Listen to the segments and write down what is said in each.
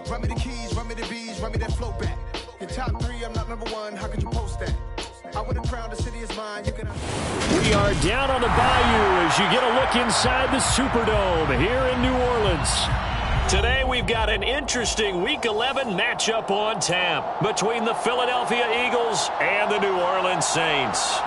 Run me the keys, run me the bees, run me that flow back. Your top 3, I'm not number 1, how could you post that? I would have crowned the city is mine, you can... We are down on the bayou as you get a look inside the Superdome here in New Orleans. Today we've got an interesting Week 11 matchup on tap between the Philadelphia Eagles and the New Orleans Saints.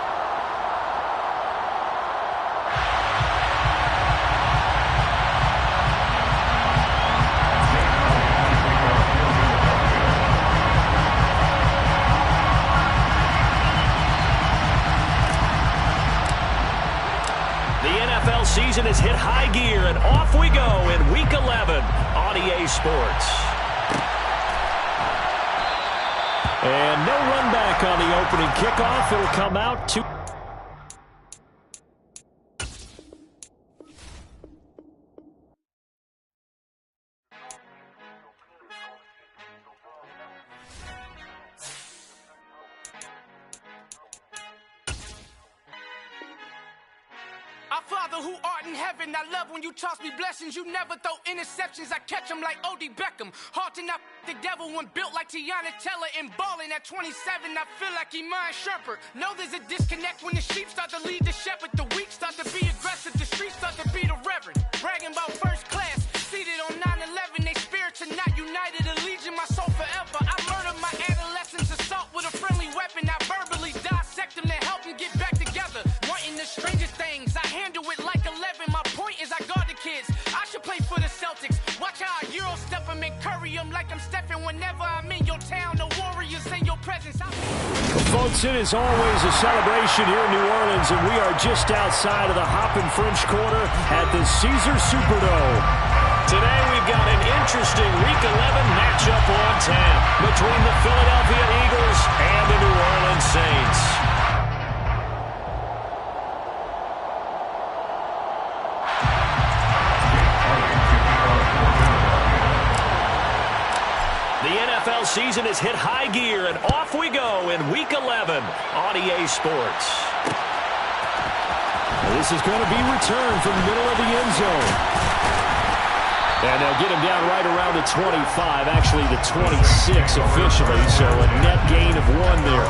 Season has hit high gear, and off we go in Week 11 on EA Sports. And no run back on the opening kickoff. It'll come out to... Father who art in heaven, I love when you toss me blessings. You never throw interceptions, I catch them like O.D. Beckham. Hard to knock the devil when built like Tiana Teller and balling at 27. I feel like Iman Shumpert. Know there's a disconnect when the sheep start to lead the shepherd. The weak start to be aggressive, the streets start to be the reverend. Bragging about first class, seated on 9/11. They spirits are not united, a legion, my soul forever. I murdered my adolescence, assault with a friendly weapon. I verbally dissect them to help them get back together. Wanting the strangest things, I handle it like 11. My point is I guard the kids. I should play for the Celtics. Watch how I Euro step them and curry them like I'm Stephen. Whenever I'm in your town, the Warriors in your presence. Well, folks, it is always a celebration here in New Orleans, and we are just outside of the Hoppin' French Quarter at the Caesar Superdome. Today we've got an interesting Week 11 matchup on tap between the Philadelphia Eagles and the New Orleans Saints. The NFL season has hit high gear, and off we go in Week 11 on EA Sports. This is going to be returned from the middle of the end zone. And they'll get him down right around the 25, actually the 26 officially, so a net gain of 1 there.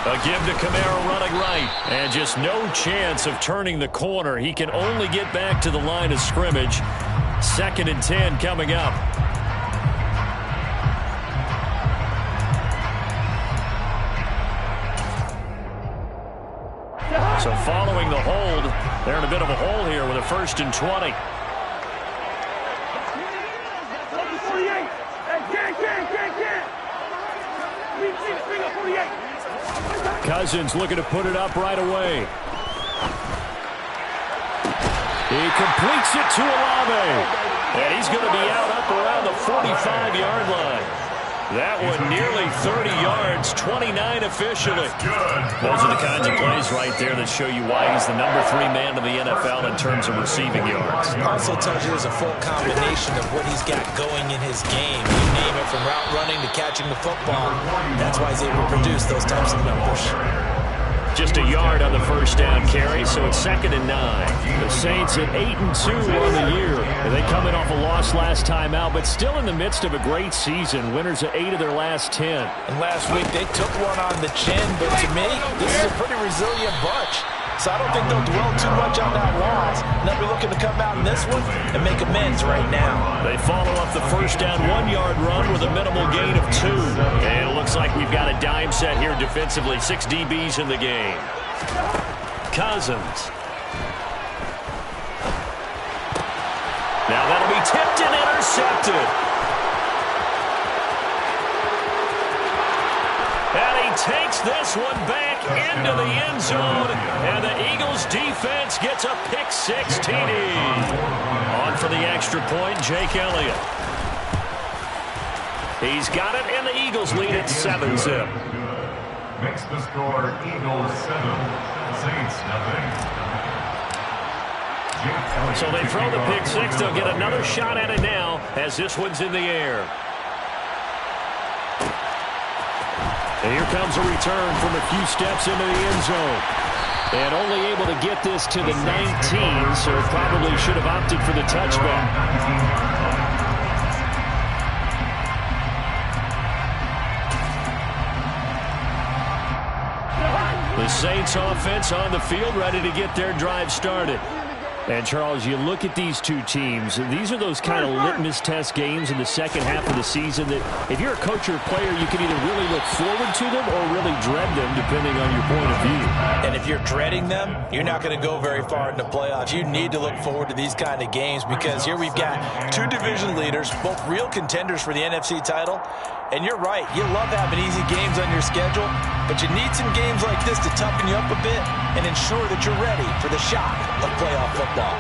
A give to Kamara running right. And just no chance of turning the corner. He can only get back to the line of scrimmage. 2nd and 10 coming up. So following the hold, they're in a bit of a hole here with a 1st and 20. Cousins looking to put it up right away. He completes it to Olave. And he's going to be out up around the 45-yard line. That one nearly 30 yards, 29 officially. Those are the kinds of plays right there that show you why he's the number 3 man in the NFL in terms of receiving yards. Also tells you there's a full combination of what he's got going in his game. You name it, from route running to catching the football. That's why he's able to produce those types of numbers. just a yard on the first down carry, so it's 2nd and 9. The Saints at 8-2 on the year. They come in off a loss last time out, but still in the midst of a great season. Winners of 8 of their last 10. And last week they took one on the chin, but to me, this is a pretty resilient bunch. So I don't think they'll dwell too much on that loss. They'll be looking to come out in this one and make amends right now. They follow up the first down 1-yard run with a minimal gain of 2. And it looks like we've got a dime set here defensively. 6 DBs in the game. Cousins. Now that'll be tipped and intercepted. And he takes this one back into the end zone. And the Eagles defense gets a pick-6 TD. On for the extra point, Jake Elliott. He's got it, and the Eagles lead at 7-zip. Makes the score Eagles 7, Saints nothing. So they throw the pick-6. They'll get another shot at it now as this one's in the air. And here comes a return from a few steps into the end zone. And only able to get this to the 19, so probably should have opted for the touchback. The Saints offense on the field, ready to get their drive started. And, Charles, you look at these two teams, these are those kind of litmus test games in the second half of the season that if you're a coach or a player, you can either really look forward to them or really dread them, depending on your point of view. And if you're dreading them, you're not going to go very far in the playoffs. You need to look forward to these kind of games because here we've got 2 division leaders, both real contenders for the NFC title. And you're right, you love having easy games on your schedule, but you need some games like this to toughen you up a bit and ensure that you're ready for the shock of playoff football.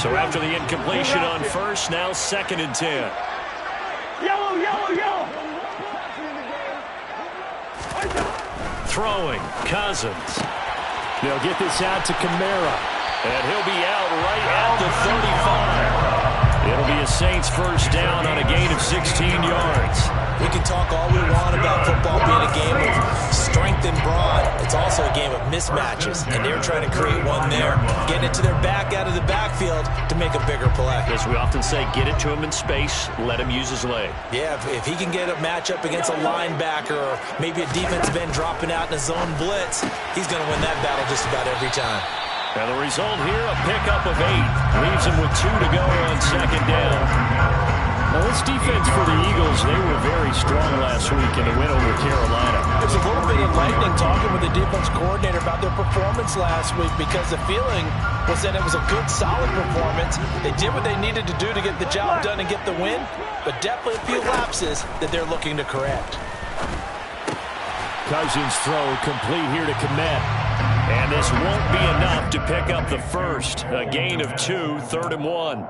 So after the incompletion on first, now 2nd and 10. Yellow, yellow, yellow. Throwing, Cousins. They'll get this out to Kamara. And he'll be out right at the 35. It'll be a Saints first down on a gain of 16 yards. We can talk all we want about football being a game of strength and brawn. It's also a game of mismatches, and they're trying to create one there, getting it to their back out of the backfield to make a bigger play. As we often say, get it to him in space, let him use his leg. Yeah, if he can get a matchup against a linebacker or maybe a defensive end dropping out in a zone blitz, he's going to win that battle just about every time. And the result here, a pickup of 8. Leaves him with 2 to go on 2nd down. Now, this defense for the Eagles, they were very strong last week in the win over Carolina. There's a little bit enlightening talking with the defense coordinator about their performance last week because the feeling was that it was a good, solid performance. They did what they needed to do to get the job done and get the win, but definitely a few lapses that they're looking to correct. Cousins throw complete here to Komet. And this won't be enough to pick up the first. A gain of 2, 3rd and 1.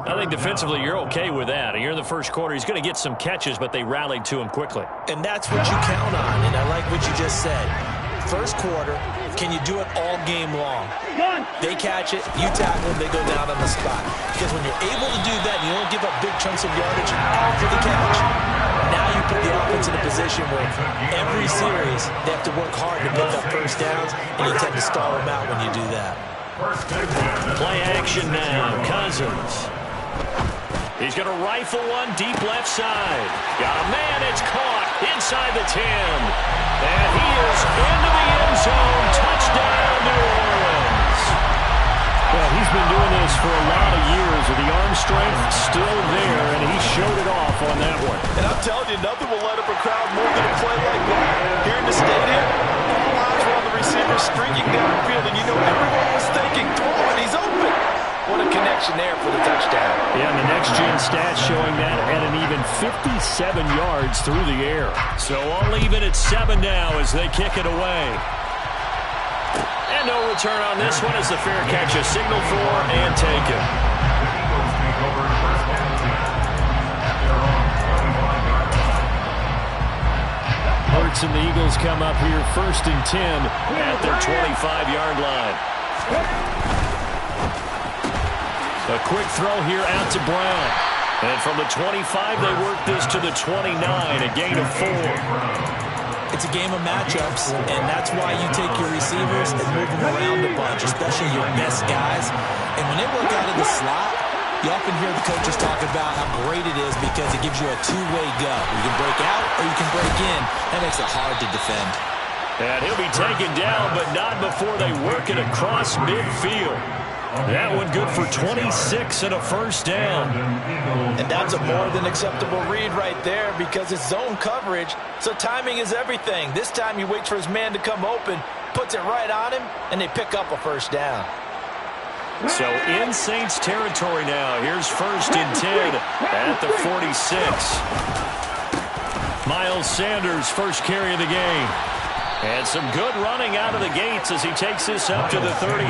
I think defensively you're okay with that. You're in the first quarter. He's going to get some catches, but they rallied to him quickly. And that's what you count on, and I like what you just said. First quarter, can you do it all game long? They catch it, you tackle them, they go down on the spot. Because when you're able to do that, you don't give up big chunks of yardage after the catch. Now you put the offense in a position where every series they have to work hard to pick up first downs, and you tend to stall them out when you do that. Play action now, Cousins. He's going to rifle one deep left side. Got a man, it's caught inside the 10. And he is into the end zone. Touchdown, New Orleans. Well, he's been doing this for a lot of years with the arm strength still there, and he showed it off on that one. And I'm telling you, nothing will light up a crowd more than a play like that. Here in the stadium, all eyes were on the receiver streaking downfield, and you know everyone was thinking, throw it, he's open. What a connection there for the touchdown. Yeah, and the next-gen stats showing that at an even 57 yards through the air. So all even at 7 now as they kick it away. And no return on this one as the fair catch is signaled for and taken. Hurts and the Eagles come up here 1st and 10 at their 25-yard line. A quick throw here out to Brown. And from the 25, they work this to the 29, a gain of 4. It's a game of matchups, and that's why you take your receivers and move them around a bunch, especially your best guys. And when they work out of the slot, you often hear the coaches talk about how great it is because it gives you a two-way go. You can break out or you can break in. That makes it hard to defend. And he'll be taken down, but not before they work it across midfield. That one good for 26 and a first down. And that's a more than acceptable read right there because it's zone coverage, so timing is everything. This time he waits for his man to come open, puts it right on him, and they pick up a first down. So in Saints territory now. Here's 1st and 10 at the 46. Miles Sanders, first carry of the game. And some good running out of the gates as he takes this up to the 33.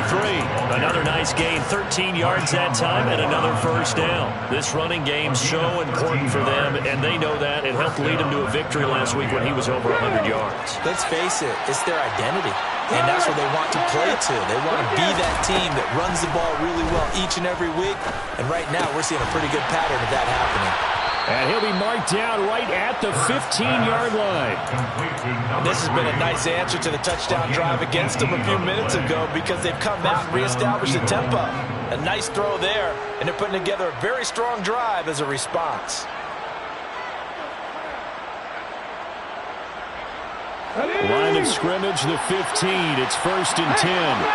Another nice gain, 13 yards that time, and another first down. This running game's so important for them, and they know that. It helped lead them to a victory last week when he was over 100 yards. Let's face it, it's their identity, and that's what they want to play to. They want to be that team that runs the ball really well each and every week, and right now we're seeing a pretty good pattern of that happening. And he'll be marked down right at the 15-yard line. This has been a nice answer to the touchdown drive against them a few minutes ago because they've come out and reestablished the tempo. A nice throw there, and they're putting together a very strong drive as a response. Line of scrimmage, the 15. It's 1st and 10.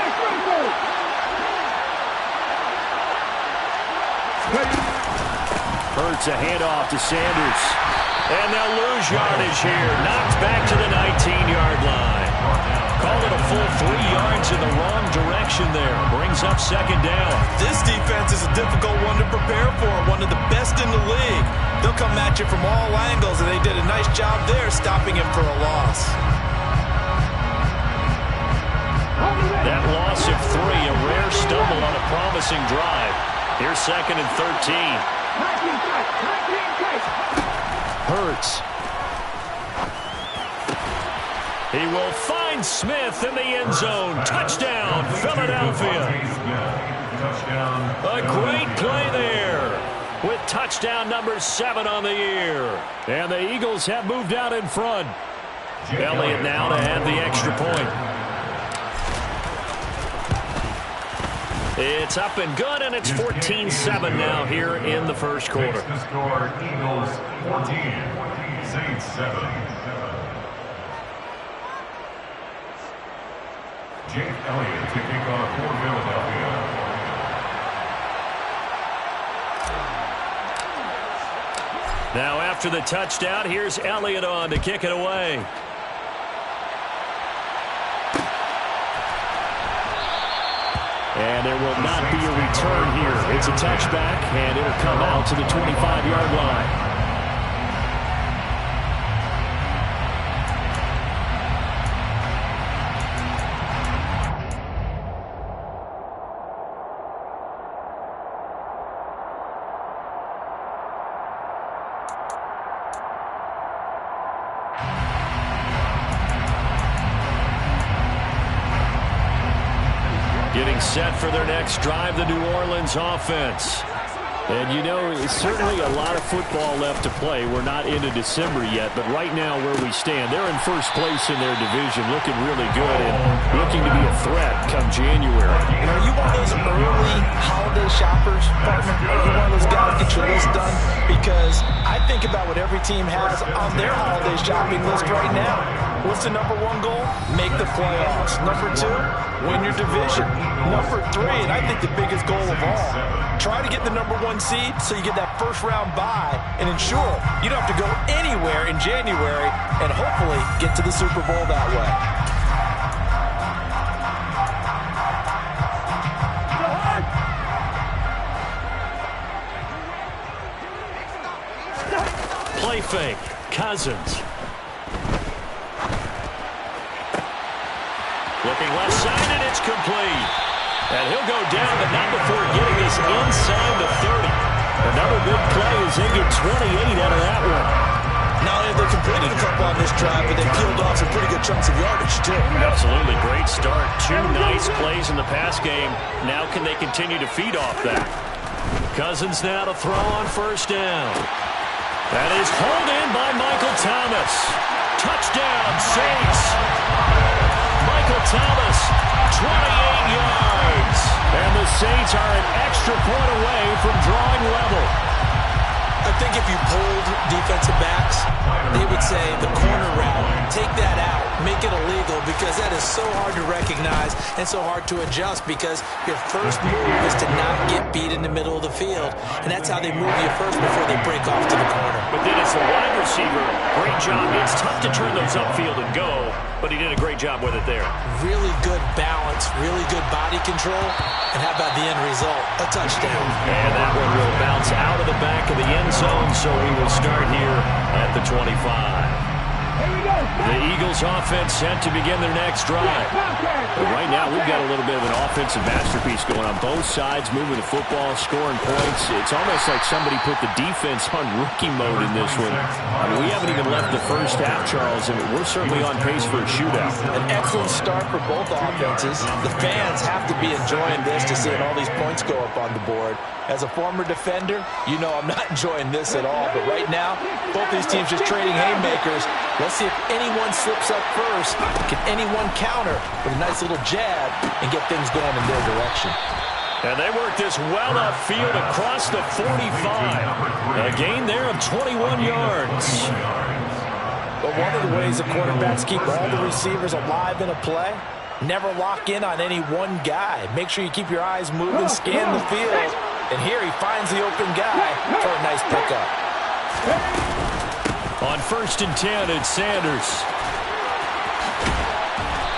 Hurts a handoff to Sanders. And they'll lose yardage here. Knocked back to the 19-yard line. Called it a full 3 yards in the wrong direction there. Brings up 2nd down. This defense is a difficult one to prepare for. One of the best in the league. They'll come at you from all angles, and they did a nice job there stopping him for a loss. That loss of 3, a rare stumble on a promising drive. Here's 2nd and 13. Hurts. He will find Smith in the end zone. Touchdown, Philadelphia. A great play there with touchdown number 7 on the year. And the Eagles have moved out in front. Elliott now to add the extra point. It's up and good, and it's 14-7 now here in the first quarter. The score, Eagles 14, Saints 7. Jake Elliott to kick off for Philadelphia. Now after the touchdown, here's Elliott on to kick it away. And there will not be a return here. It's a touchback, and it'll come out to the 25-yard line. Getting set for their next drive, the New Orleans offense. And you know, it's certainly a lot of football left to play. We're not into December yet, but right now where we stand, they're in first place in their division, looking really good and looking to be a threat come January. And are you one of those early holiday shoppers, partner? Are you one of those guys get your list done? Because I think about what every team has on their holiday shopping list right now. What's the number 1 goal? Make the playoffs. Number 2, win your division. Number 3, and I think the biggest goal of all, try to get the number 1 seed so you get that first round bye and ensure you don't have to go anywhere in January and hopefully get to the Super Bowl that way. Play fake. Cousins. Looking left side, and it's complete. And he'll go down, but not before getting this inside the 30. Another big play as they get 28 out of that one. Not only have they completed a couple on this drive, but they peeled off some pretty good chunks of yardage, too. Absolutely great start. 2 nice plays in the pass game. Now can they continue to feed off that? Cousins now to throw on first down. That is hauled in by Michael Thomas. Touchdown, Saints. Michael Thomas, 28 yards. And the Saints are an extra point away from drawing level. I think if you polled defensive backs, they would say the corner route, take that out, make it illegal, because that is so hard to recognize and so hard to adjust, because your first move is to not get beat in the middle of the field, and that's how they move you first before they break off to the corner. But then as the wide receiver, great job. It's tough to turn those upfield and go, but he did a great job with it there. Really good balance, really good body control, and how about the end result? A touchdown. And that one will bounce out of the back of the end zone, so we will start here at the 25. The Eagles offense set to begin their next drive. But right now, we've got a little bit of an offensive masterpiece going on both sides, moving the football, scoring points. It's almost like somebody put the defense on rookie mode in this one. I mean, we haven't even left the first half, Charles, and we're certainly on pace for a shootout. An excellent start for both offenses. The fans have to be enjoying this to seeing all these points go up on the board. As a former defender, you know I'm not enjoying this at all. But right now, both these teams just trading haymakers. Let's see if anyone slips up first. Can anyone counter with a nice little jab and get things going in their direction? And they work this well upfield across the 45. A gain there of 21 yards. But one of the ways the quarterbacks keep all the receivers alive in a play, never lock in on any one guy. Make sure you keep your eyes moving, scan the field. And here he finds the open guy for a nice pickup. On 1st and 10, it's Sanders.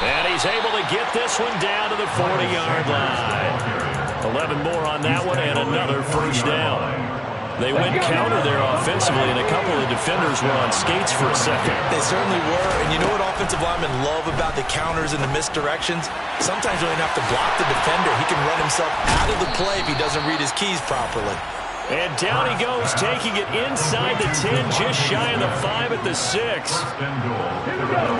And he's able to get this one down to the 40-yard line. 11 more on that one and another first down. They went counter there offensively, and a couple of defenders were on skates for a second. They certainly were, and you know what offensive linemen love about the counters and the misdirections? Sometimes you don't even have to block the defender. He can run himself out of the play if he doesn't read his keys properly. And down he goes, taking it inside the 10, just shy of the 5 at the 6.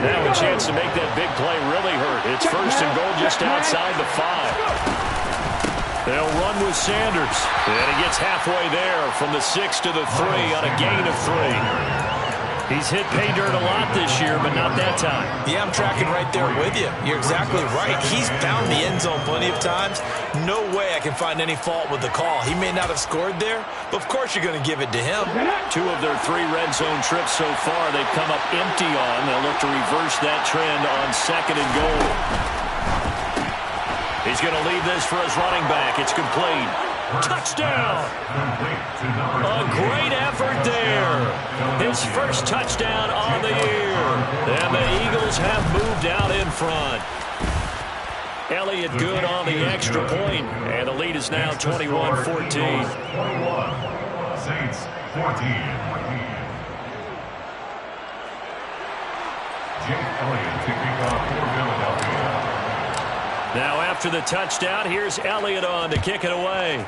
Now a chance to make that big play really hurt. It's 1st and goal just outside the 5. They'll run with Sanders. And he gets halfway there from the 6 to the 3 on a gain of 3. He's hit pay dirt a lot this year, but not that time. Yeah, I'm tracking right there with you. You're exactly right. He's found the end zone plenty of times. No way I can find any fault with the call. He may not have scored there, but of course you're going to give it to him. 2 of their 3 red zone trips so far they've come up empty on. They'll look to reverse that trend on 2nd and goal. He's going to leave this for his running back. It's complete. Touchdown! A great effort there. His first touchdown on the year. And the Eagles have moved out in front. Elliott good on the extra point, and the lead is now 21-14. 21. Saints 14. Jake Elliott to kick off for Philadelphia. Now after the touchdown, here's Elliott on to kick it away.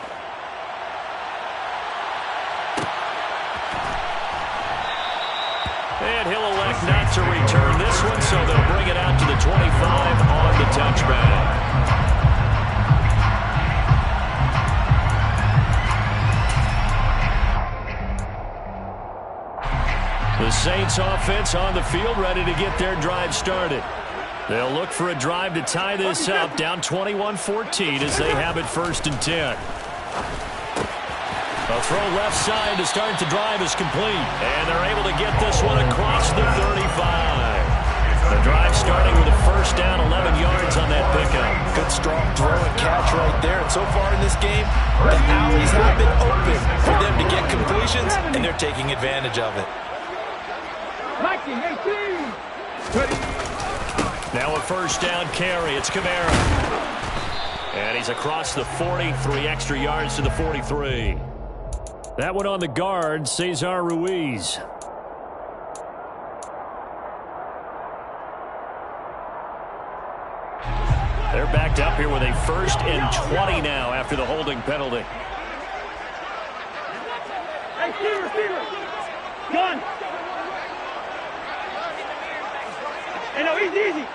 And he'll elect not to return this one, so they'll bring it out to the 25 on the touchback. The Saints offense on the field, ready to get their drive started. They'll look for a drive to tie this up, down 21-14 as they have it 1st and 10. A throw left side to start the drive is complete. And they're able to get this one across the 35. The drive starting with a first down, 11 yards on that pickup. Good strong throw and catch right there. And so far in this game, the alleys have been open for them to get completions, and they're taking advantage of it. Now a first down carry. It's Kamara. And he's across the 40, 3 extra yards to the 43. That one on the guard, Cesar Ruiz. They're backed up here with a 1st and 20 now after the holding penalty. Hey, receiver. Gun. Hey, no, easy.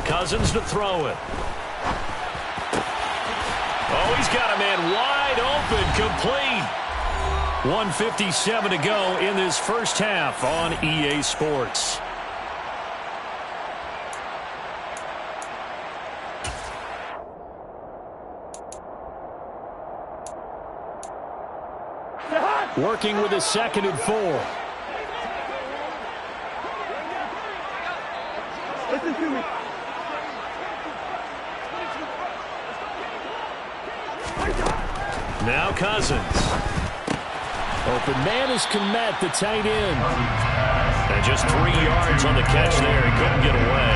Cousins to throw it. he's got a man wide open, complete. 1:57 to go in this first half on EA Sports. Working with a 2nd and 4. Listen to me. Now Cousins. Open man is Komet, the tight end. And just 3 yards on the catch there. He couldn't get away.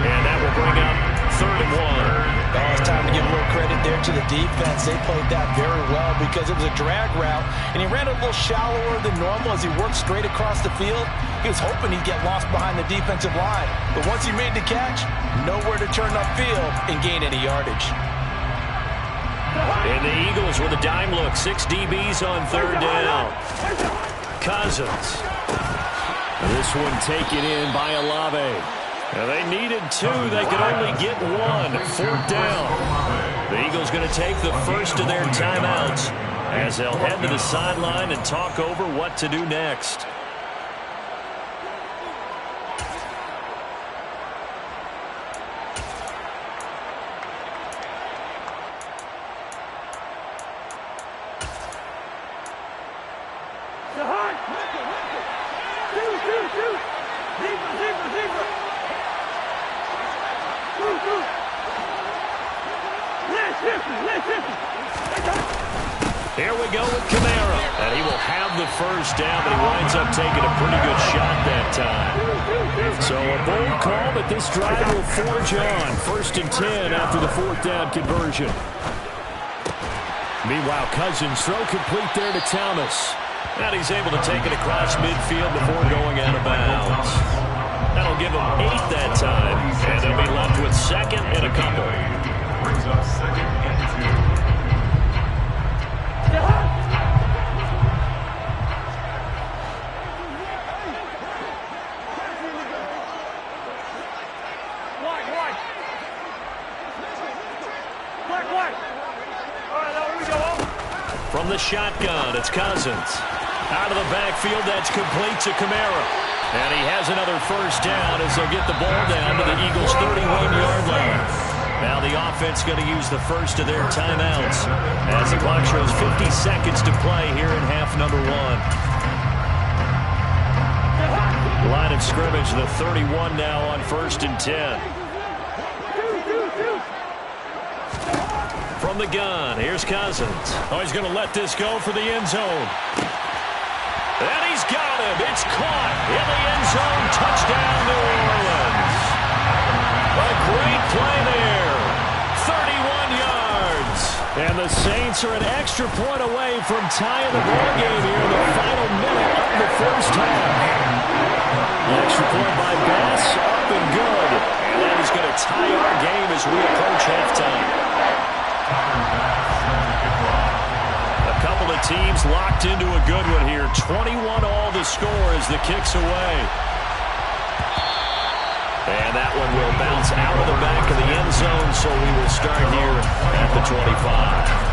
And that will bring up 3rd and 1. Oh, it's time to give a little credit there to the defense. They played that very well because it was a drag route, and he ran a little shallower than normal as he worked straight across the field. He was hoping he'd get lost behind the defensive line. But once he made the catch, nowhere to turn upfield and gain any yardage. And the Eagles with a dime look. 6 DBs on 3rd down. Cousins. This one taken in by Olave. They needed 2. They could only get 1. 4th down. The Eagles going to take the first of their timeouts as they'll head to the sideline and talk over what to do next. Here we go with Kamara. And he will have the first down, but he winds up taking a pretty good shot that time. So a bold call, but this drive will forge on. 1st and 10 after the 4th down conversion. Meanwhile, Cousins throw complete there to Thomas. And he's able to take it across midfield before going out of bounds. That'll give him 8 that time. And they'll be left with 2nd and a couple. Brings up 2nd and 2. From the shotgun, it's Cousins. Out of the backfield, that's complete to Kamara. And he has another first down as they'll get the ball down to the Eagles' 31-yard line. Now the offense going to use the first of their timeouts as the clock shows 50 seconds to play here in half number 1. Line of scrimmage, the 31 now on 1st and 10. From the gun, here's Cousins. Oh, he's going to let this go for the end zone. And he's got him. It's caught in the end zone. Touchdown, New Orleans. A great play there. 31 yards. And the Saints are an extra point away from tying the ball game here in the final minute of the first half. The extra point by Bass, up and good. And that is going to tie our game as we approach halftime. A couple of teams locked into a good one here. 21 all the score as the kick's away. And that one will bounce out of the back of the end zone, so we will start here at the 25.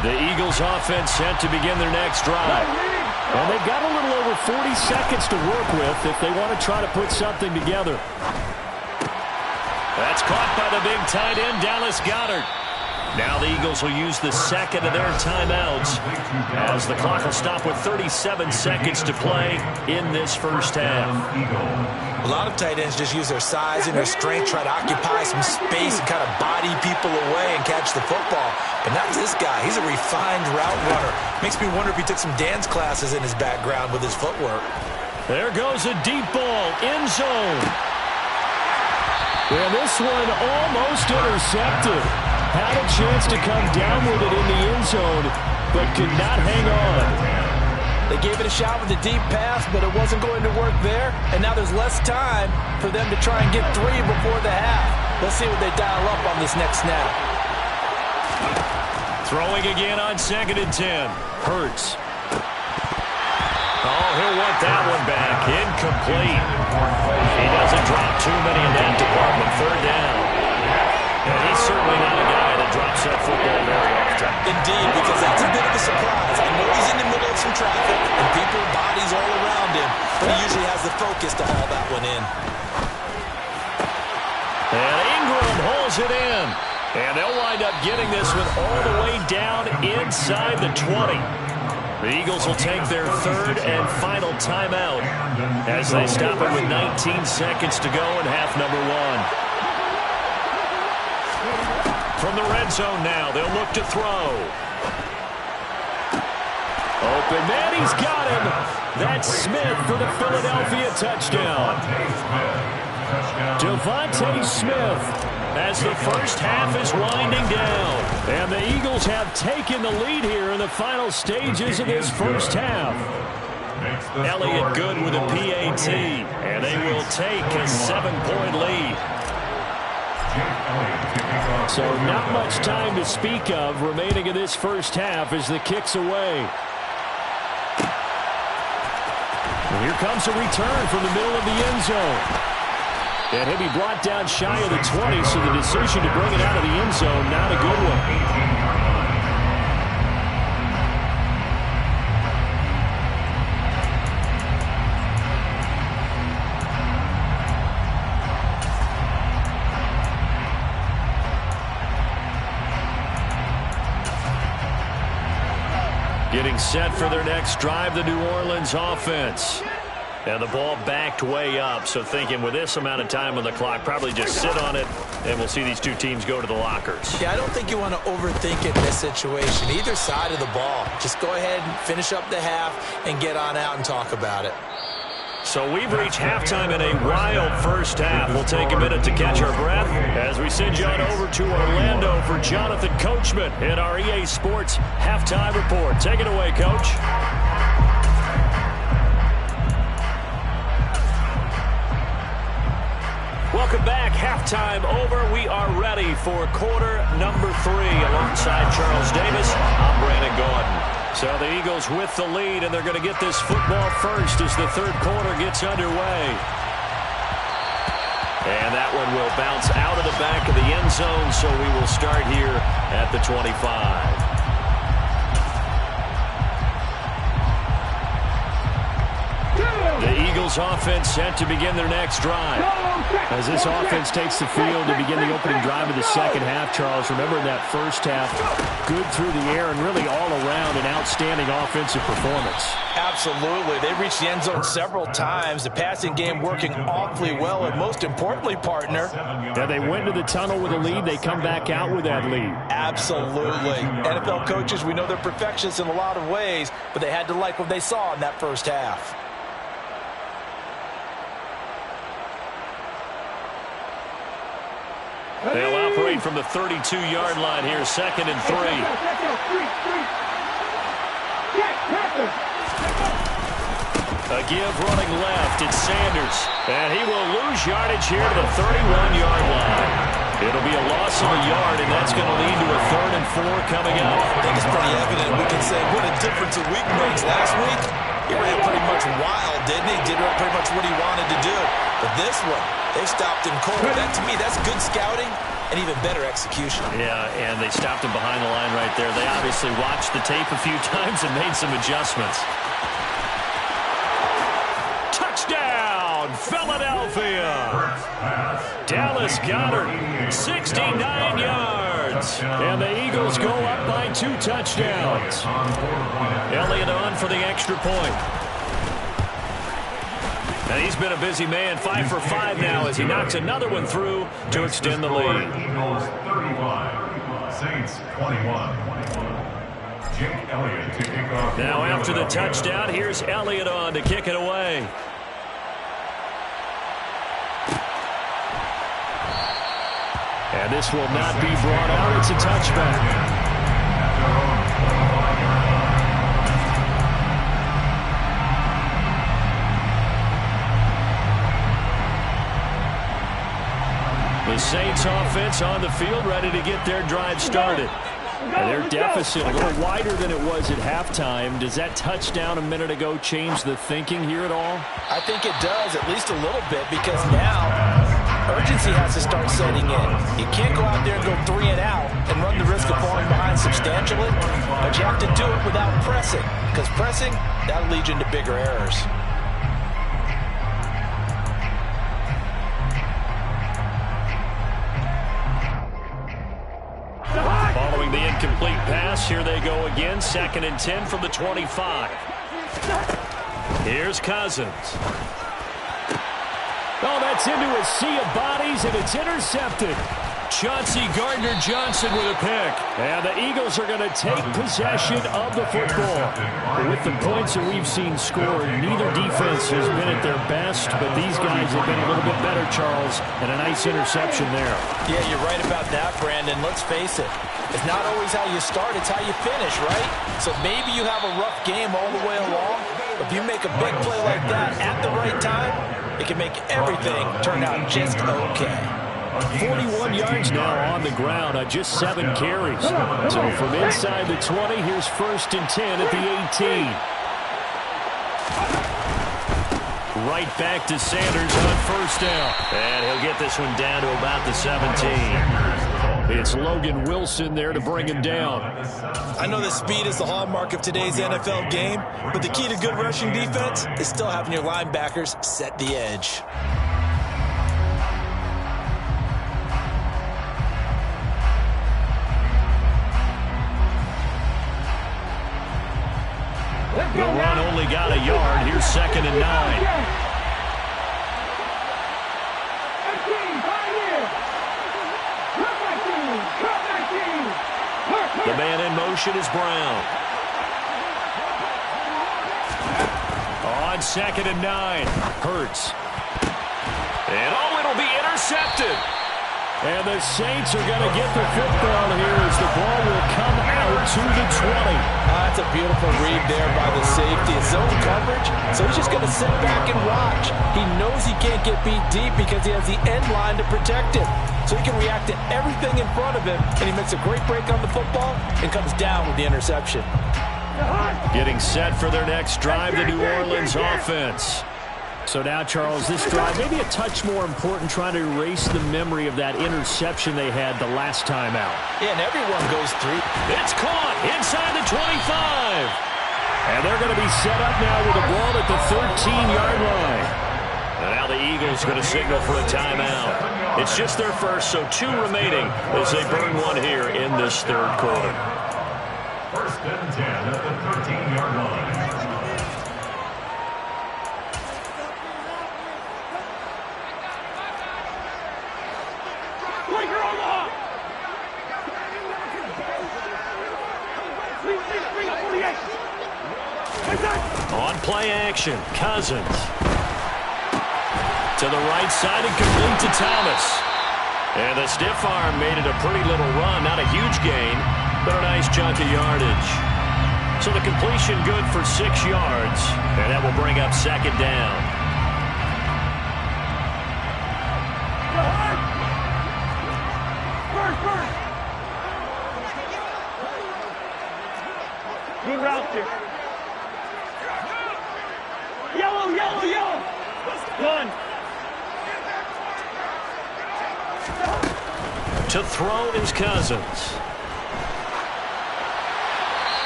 The Eagles offense set to begin their next drive. And they've got a little over 40 seconds to work with if they want to try to put something together. That's caught by the big tight end, Dallas Goedert. Now the Eagles will use the second of their timeouts as the clock will stop with 37 seconds to play in this first half. A lot of tight ends just use their size and their strength, try to occupy some space and kind of body people away and catch the football. But not this guy. He's a refined route runner. Makes me wonder if he took some dance classes in his background with his footwork. There goes a deep ball, end zone. And this one almost intercepted. Had a chance to come down with it in the end zone, but could not hang on. They gave it a shot with a deep pass, but it wasn't going to work there. And now there's less time for them to try and get 3 before the half. Let's see what they dial up on this next snap. Throwing again on 2nd and 10. Hurts. Oh, he'll want that one back. Incomplete. He doesn't drop too many in that department. Third down. And he's certainly not a guy that drops that football very often. Indeed, because that's a bit of a surprise. I know he's in the middle of some traffic and people, bodies all around him, but he usually has the focus to haul that one in. And Ingram hauls it in. And they'll wind up getting this one all the way down inside the 20. The Eagles will take their third and final timeout as they stop it with 19 seconds to go in half number one. From the red zone now, they'll look to throw. Open man, he's got him. That's Smith for the Philadelphia touchdown. Devontae Smith as the first half is winding down. And the Eagles have taken the lead here in the final stages of this first half. Elliott good with a PAT, and they will take a 7-point lead. So not much time to speak of remaining in this first half as the kick's away. And here comes a return from the middle of the end zone. And he'll be brought down shy of the 20, so the decision to bring it out of the end zone, not a good one. Getting set for their next drive, the New Orleans offense. And the ball backed way up, so thinking with this amount of time on the clock, probably just sit on it, and we'll see these two teams go to the lockers. Yeah, I don't think you want to overthink it in this situation. Either side of the ball. Just go ahead and finish up the half and get on out and talk about it. So we've reached halftime in a wild first half. We'll take a minute to catch our breath as we send you on over to Orlando for Jonathan Coachman in our EA Sports Halftime Report. Take it away, Coach. Welcome back. Halftime over. We are ready for quarter number 3. Alongside Charles Davis, I'm Brandon Gordon. So the Eagles with the lead, and they're going to get this football first as the third quarter gets underway. And that one will bounce out of the back of the end zone, so we will start here at the 25. The Eagles offense set to begin their next drive. As this offense takes the field to begin the opening drive of the second half, Charles, remember in that first half, good through the air and really all around an outstanding offensive performance. Absolutely. They reached the end zone several times. The passing game working awfully well, and most importantly, partner. Yeah, they went to the tunnel with a lead. They come back out with that lead. Absolutely. NFL coaches, we know they're perfectionists in a lot of ways, but they had to like what they saw in that first half. They'll operate from the 32-yard line here, 2nd and 3. A give running left, it's Sanders. And he will lose yardage here to the 31-yard line. It'll be a loss of a yard, and that's going to lead to a 3rd and 4 coming up. I think it's pretty evident. We can say what a difference a week makes. Last week, he ran pretty much wild, didn't he? Did pretty much what he wanted to do. But this one, they stopped him cold. That, to me, that's good scouting and even better execution. Yeah, and they stopped him behind the line right there. They obviously watched the tape a few times and made some adjustments. Touchdown, Philadelphia! Dallas Goedert, 69 yards. And the Eagles go up by 2 touchdowns. Elliott on for the extra point. And he's been a busy man, 5 for 5 now as he knocks another one through to extend the lead. Eagles 35, Saints 21. Jake Elliott to kick off. Now after the touchdown, here's Elliott on to kick it away. And this will not be brought out. It's a touchback. The Saints offense on the field ready to get their drive started. And their deficit a little wider than it was at halftime. Does that touchdown a minute ago change the thinking here at all? I think it does, at least a little bit, because now urgency has to start setting in. You can't go out there and go 3 and out and run the risk of falling behind substantially, but you have to do it without pressing, because pressing, that'll lead you into bigger errors. Following the incomplete pass, here they go again. 2nd and 10 from the 25. Here's Cousins. Oh, that's into a sea of bodies, and it's intercepted. Chauncey Gardner-Johnson with a pick. And the Eagles are going to take possession of the football. With the points that we've seen scored, neither defense has been at their best, but these guys have been a little bit better, Charles, and a nice interception there. Yeah, you're right about that, Brandon. Let's face it. It's not always how you start, it's how you finish, right? So maybe you have a rough game all the way along, but if you make a big play like that at the right time, it can make everything turn out just okay. 41 yards now on the ground on just 7 carries. So from inside the 20, here's 1st and 10 at the 18. Right back to Sanders on 1st down. And he'll get this one down to about the 17. It's Logan Wilson there to bring him down. I know that speed is the hallmark of today's NFL game, but the key to good rushing defense is still having your linebackers set the edge. The run only got a yard. Here's 2nd and 9. The man in motion is Brown. On 2nd and 9. Hurts. And it'll be intercepted. And the Saints are going to get the football here as the ball will come out to the 20. That's a beautiful read there by the safety. It's zone coverage, so he's just going to sit back and watch. He knows he can't get beat deep because he has the end line to protect him. So he can react to everything in front of him, and he makes a great break on the football and comes down with the interception. Getting set for their next drive, the New Orleans offense. So now, Charles, this drive maybe a touch more important, trying to erase the memory of that interception they had the last time out. Yeah, and everyone goes through. It's caught inside the 25. And they're going to be set up now with the ball at the 13-yard line. And now the Eagles going to signal for a timeout. It's just their first, so 2 remaining as they burn one here in this 3rd quarter. 1st and 10 at the 13-yard line. On play action, Cousins. To the right side and complete to Thomas. And the stiff arm made it a pretty little run. Not a huge gain, but a nice chunk of yardage. So the completion good for 6 yards. And that will bring up 2nd down. Good route here. Yellow, yellow, yellow. One. To throw is Cousins.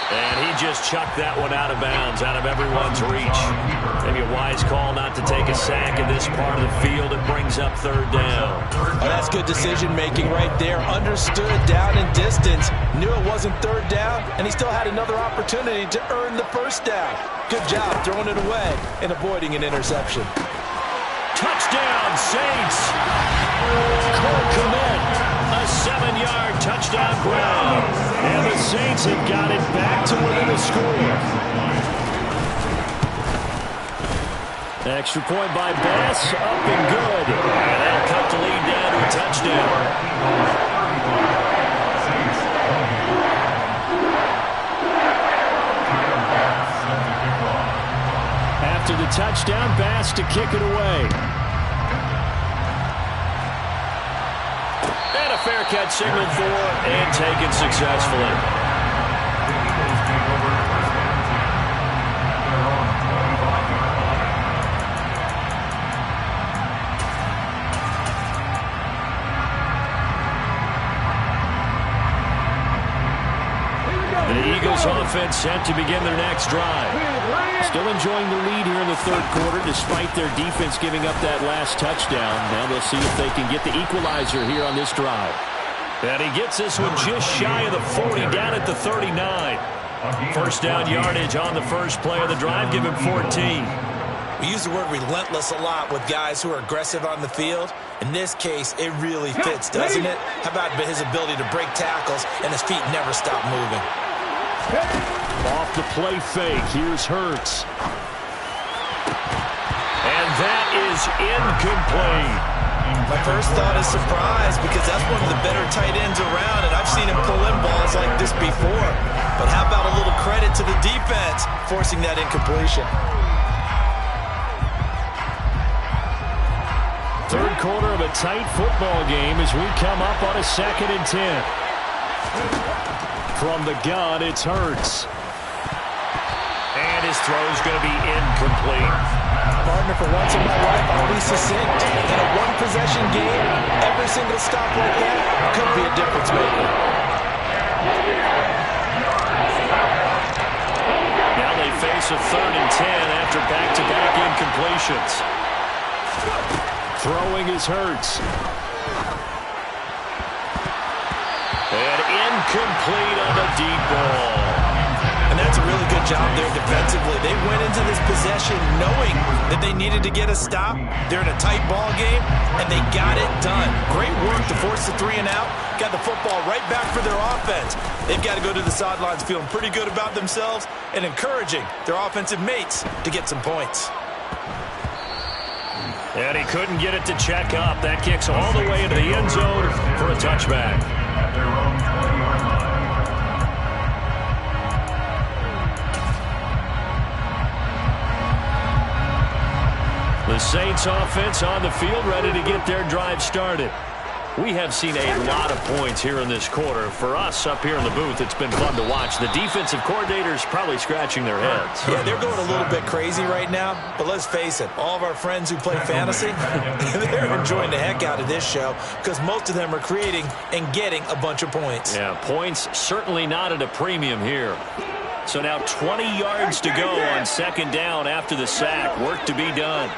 And he just chucked that one out of bounds, out of everyone's reach. Maybe a wise call not to take a sack in this part of the field. It brings up 3rd down. Oh, that's good decision-making right there. Understood down and distance. Knew it wasn't 3rd down, and he still had another opportunity to earn the 1st down. Good job throwing it away and avoiding an interception. Touchdown, Saints. Cole Kmet. A 7-yard touchdown grab. And the Saints have got it back to within a score. Extra point by Bass, up and good. And that'll cut the lead down to a touchdown. After the touchdown, Bass to kick it away. And a fair Wildcat signaled for and taken successfully. The Eagles offense set to begin their next drive. Still enjoying the lead here in the third quarter despite their defense giving up that last touchdown. Now they'll see if they can get the equalizer here on this drive. And he gets this one just shy of the 40, down at the 39. First down yardage on the first play of the drive. Give him 14. We use the word relentless a lot with guys who are aggressive on the field. In this case, it really fits, doesn't it? How about his ability to break tackles and his feet never stop moving? Off the play fake. Here's Hurts. And that is incomplete. My first thought is surprise because that's one of the better tight ends around, and I've seen him pull in balls like this before. But how about a little credit to the defense forcing that incompletion? Third quarter of a tight football game as we come up on a 2nd and 10. From the gun, it's Hurts. And his throw's going to be incomplete. Partner, for once in my life, I'll be succinct. In a one-possession game, every single stop like that could be a difference maker. Now they face a 3rd and 10 after back-to-back incompletions. Throwing is Hurts. And incomplete on the deep ball. And that's a really good job there defensively. They went into this possession knowing that they needed to get a stop. They're in a tight ball game, and they got it done. Great work to force the 3 and out. Got the football right back for their offense. They've got to go to the sidelines feeling pretty good about themselves and encouraging their offensive mates to get some points. And he couldn't get it to check up. That kicks all the way into the end zone for a touchback. The Saints offense on the field, ready to get their drive started. We have seen a lot of points here in this quarter. For us up here in the booth, it's been fun to watch. The defensive coordinators probably scratching their heads. Yeah, they're going a little bit crazy right now. But let's face it, all of our friends who play fantasy, they're enjoying the heck out of this show because most of them are creating and getting a bunch of points. Yeah, points certainly not at a premium here. So now 20 yards to go on 2nd down after the sack. Work to be done.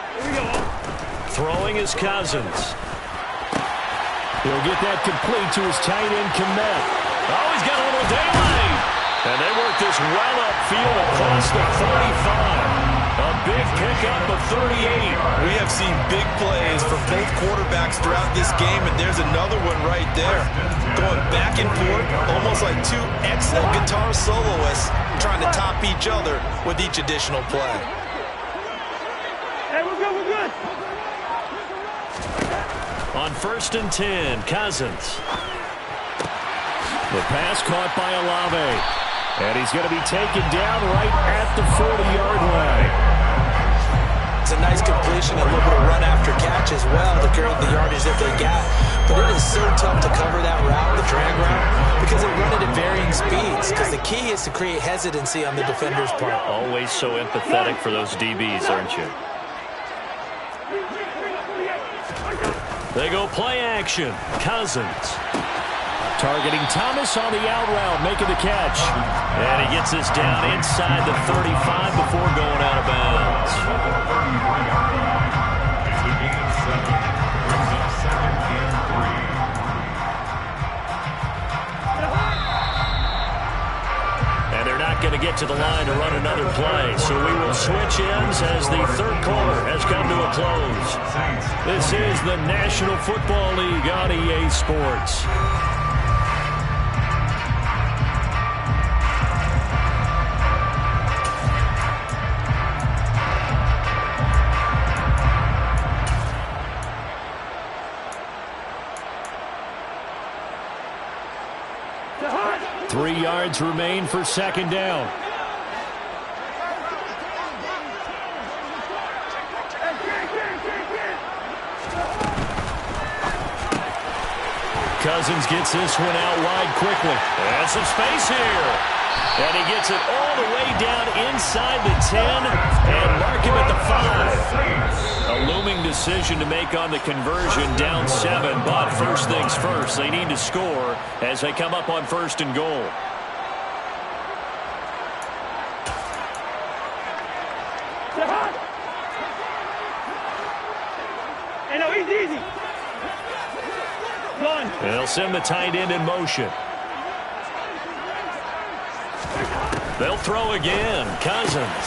Throwing is Cousins. He'll get that complete to his tight end, Kmet. Oh, he's got a little daylight. And they work this well upfield across the 35. A big pickup of 38. We have seen big plays from both quarterbacks throughout this game, and there's another one right there. Going back and forth, almost like two excellent guitar soloists trying to top each other with each additional play. Hey, we're good, we're good. On 1st and 10, Cousins. The pass caught by Olave. And he's going to be taken down right at the 40-yard line. It's a nice completion, a little bit of run after catch as well to carry the yardage that they got. But it is so tough to cover that route, the drag route, because they run it at varying speeds. Because the key is to create hesitancy on the defender's part. Always so empathetic for those DBs, aren't you? They go play action. Cousins. Targeting Thomas on the out route, making the catch. And he gets this down inside the 35 before going out of bounds. And they're not going to get to the line to run another play. So we will switch ends as the third quarter has come to a close. This is the National Football League on EA Sports. The 3 yards remain for 2nd down. Cousins gets this one out wide quickly. And some space here. And he gets it all the way down inside the 10 and mark him at the 5. A looming decision to make on the conversion, down 7. But first things first, they need to score as they come up on 1st and goal. Hey, no, easy. They'll send the tight end in motion. They'll throw again. Cousins.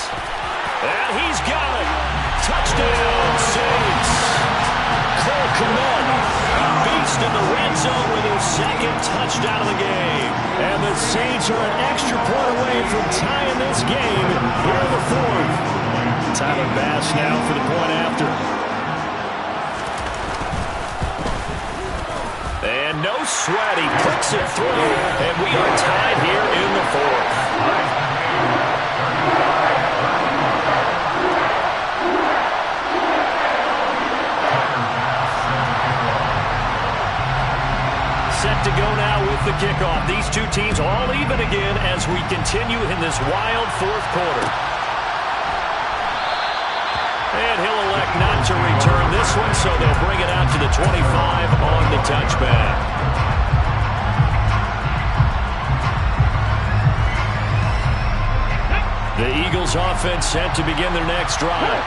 And he's got it. Touchdown, Saints. Cole Kmet, a beast in the red zone with his 2nd touchdown of the game. And the Saints are an extra point away from tying this game here in the 4th. Tyler Bass now for the point after. And no sweat, he puts it through, and we are tied here in the 4th. Set to go now with the kickoff. These two teams all even again as we continue in this wild 4th quarter. And he'll elect not to return this one, so they'll bring it out to the 25 on the touchback. The Eagles offense set to begin their next drive.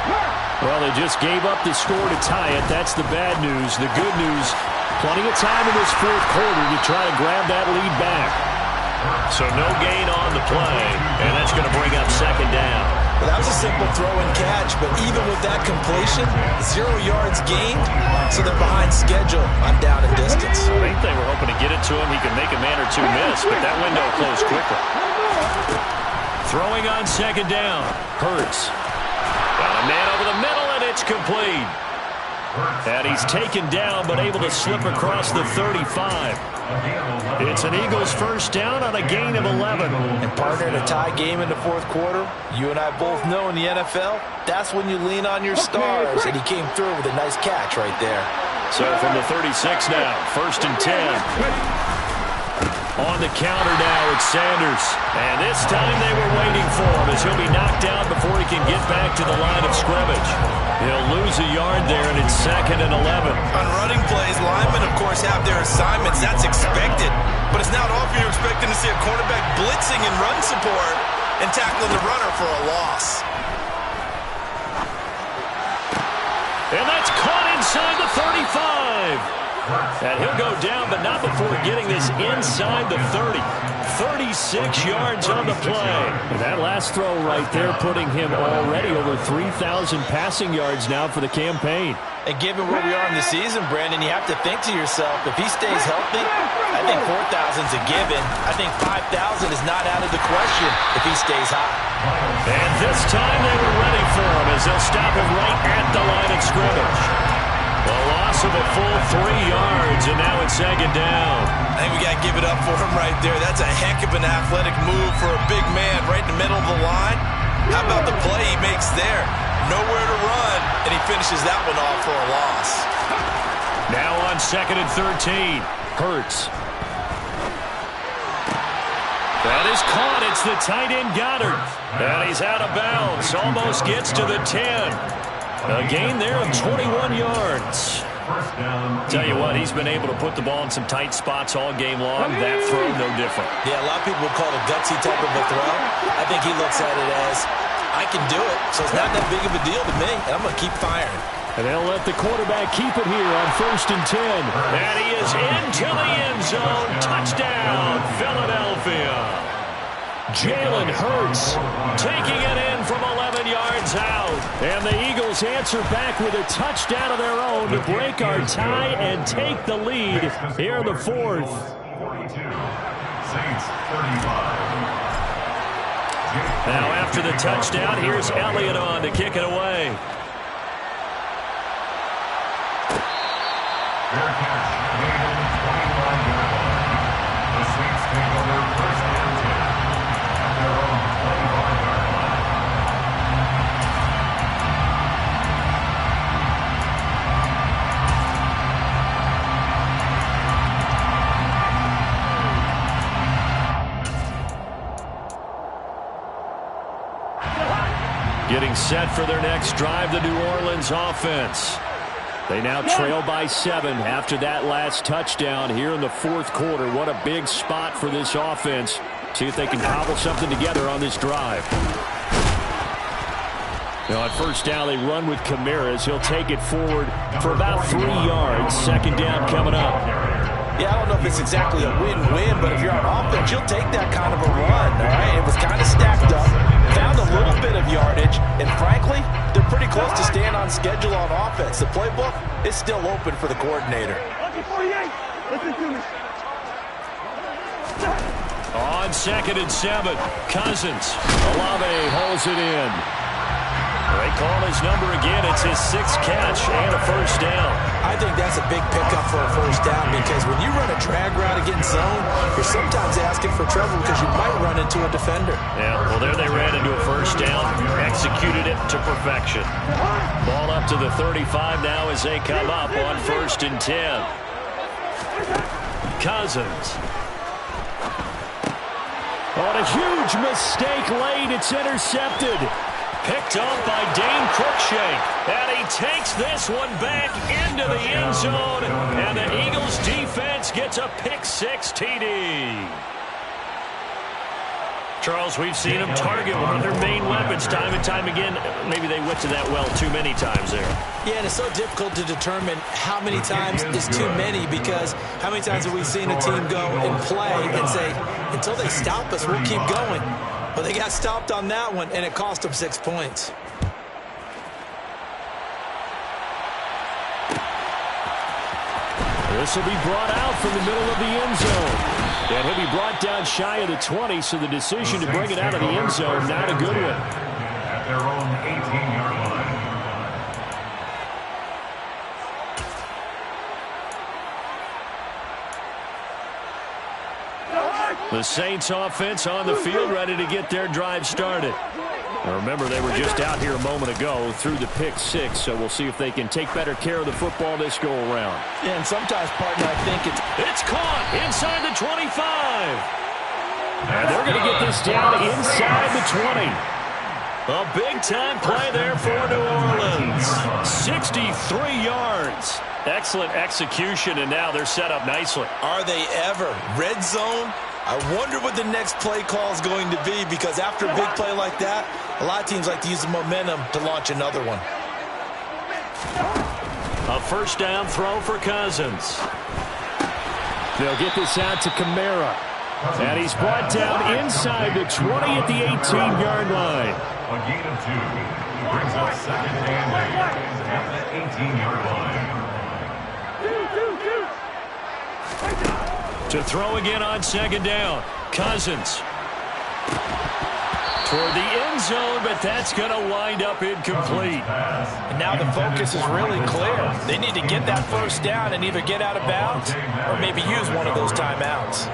Well, they just gave up the score to tie it. That's the bad news. The good news, plenty of time in this 4th quarter to try to grab that lead back. So no gain on the play, and that's going to bring up 2nd down. Well, that was a simple throw and catch, but even with that completion, 0 yards gained, so they're behind schedule on down and distance. I think they were hoping to get it to him. He could make a man or two miss, but that window closed quickly. Throwing on 2nd down. Hurts. Got a man over the middle, and it's complete. And he's taken down, but able to slip across the 35. It's an Eagles 1st down on a gain of 11. And partner, in a tie game in the 4th quarter, you and I both know in the NFL, that's when you lean on your stars. And he came through with a nice catch right there. So from the 36 now, 1st and 10. On the counter now, it's Sanders. And this time they were waiting for him as he'll be knocked down before he can get back to the line of scrimmage. He'll lose a yard there, and it's 2nd and 11. On running plays, linemen, of course, have their assignments. That's expected. But it's not often you're expecting to see a cornerback blitzing in run support and tackling the runner for a loss. And that's caught inside the 35. And he'll go down, but not before getting this inside the 30. 36 yards on the play. And that last throw right there putting him already over 3,000 passing yards now for the campaign. And given where we are in the season, Brandon, you have to think to yourself, if he stays healthy, I think 4,000 is a given. I think 5,000 is not out of the question if he stays hot. And this time they were ready for him as they'll stop him right at the line of scrimmage. A loss of a full 3 yards, and now it's 2nd down. I think we got to give it up for him right there. That's a heck of an athletic move for a big man right in the middle of the line. How about the play he makes there? Nowhere to run, and he finishes that one off for a loss. Now on 2nd and 13. Hurts. That is caught. It's the tight end Goddard. And he's out of bounds. Almost gets to the 10. A gain there of 21 yards. Tell you what, he's been able to put the ball in some tight spots all game long. That throw, no different. Yeah, a lot of people would call it a gutsy type of a throw. I think he looks at it as, I can do it, so it's not that big of a deal to me, and I'm going to keep firing. And they'll let the quarterback keep it here on 1st and 10. And he is into the end zone. Touchdown, Philadelphia. Jalen Hurts taking it in from 11 yards out. And the Eagles answer back with a touchdown of their own to break our tie and take the lead here in the 4th. Now after the touchdown, here's Elliott on to kick it away. Fair catch made on the 25-yard line. The Saints take over 1st and 10 at their own 25-yard line. Getting set for their next drive, the New Orleans offense. They now trail by 7 after that last touchdown here in the fourth quarter. What a big spot for this offense. See if they can cobble something together on this drive. Now on first down, they run with Kamara. He'll take it forward for about 3 yards. Second down coming up. Yeah, I don't know if it's exactly a win-win, but if you're on offense, you'll take that kind of a run, all right? It was kind of stacked up, found a little bit of yardage, and frankly, they're pretty close to staying on schedule on offense. The playbook is still open for the coordinator. Listen to me. On 2nd and 7, Cousins. Olave holds it in. They call his number again. It's his 6th catch and a first down. I think that's a big pickup for a first down because when you run a drag route against zone, you're sometimes asking for trouble because you might run into a defender. Yeah, well, there they ran into a first down, executed it to perfection. Ball up to the 35 now as they come up on 1st and 10. Cousins. On a huge mistake late, it's intercepted. Picked up by Dane Cruikshank. And he takes this one back into the end zone. And the Eagles defense gets a pick-6 TD. Charles, we've seen them target one of their main weapons time and time again. Maybe they went to that well too many times there. Yeah, and it's so difficult to determine how many times is too many because how many times have we seen a team go and play and say, until they stop us, we'll keep going. But they got stopped on that one, and it cost them 6 points. This will be brought out from the middle of the end zone. And he'll be brought down shy of the 20, so the decision to bring it out of the end zone, not a good one. At their own 18-yard line. The Saints offense on the field, ready to get their drive started. Now remember, they were just out here a moment ago through the pick-6, so we'll see if they can take better care of the football this go-around. Yeah, and sometimes, partner, I think it's caught inside the 25. And they're going to get this down inside the 20. A big-time play there for New Orleans. 63 yards. Excellent execution, and now they're set up nicely. Are they ever? Red zone? I wonder what the next play call is going to be because after a big play like that, a lot of teams like to use the momentum to launch another one. A first down throw for Cousins. They'll get this out to Kamara. And he's brought down inside the 20 at the 18-yard line. A gain of 2 brings up 2nd and 8 at the 18-yard line. To throw again on 2nd down. Cousins. Toward the end zone, but that's going to wind up incomplete. And now the focus is really clear. They need to get that first down and either get out of bounds or maybe use one of those timeouts.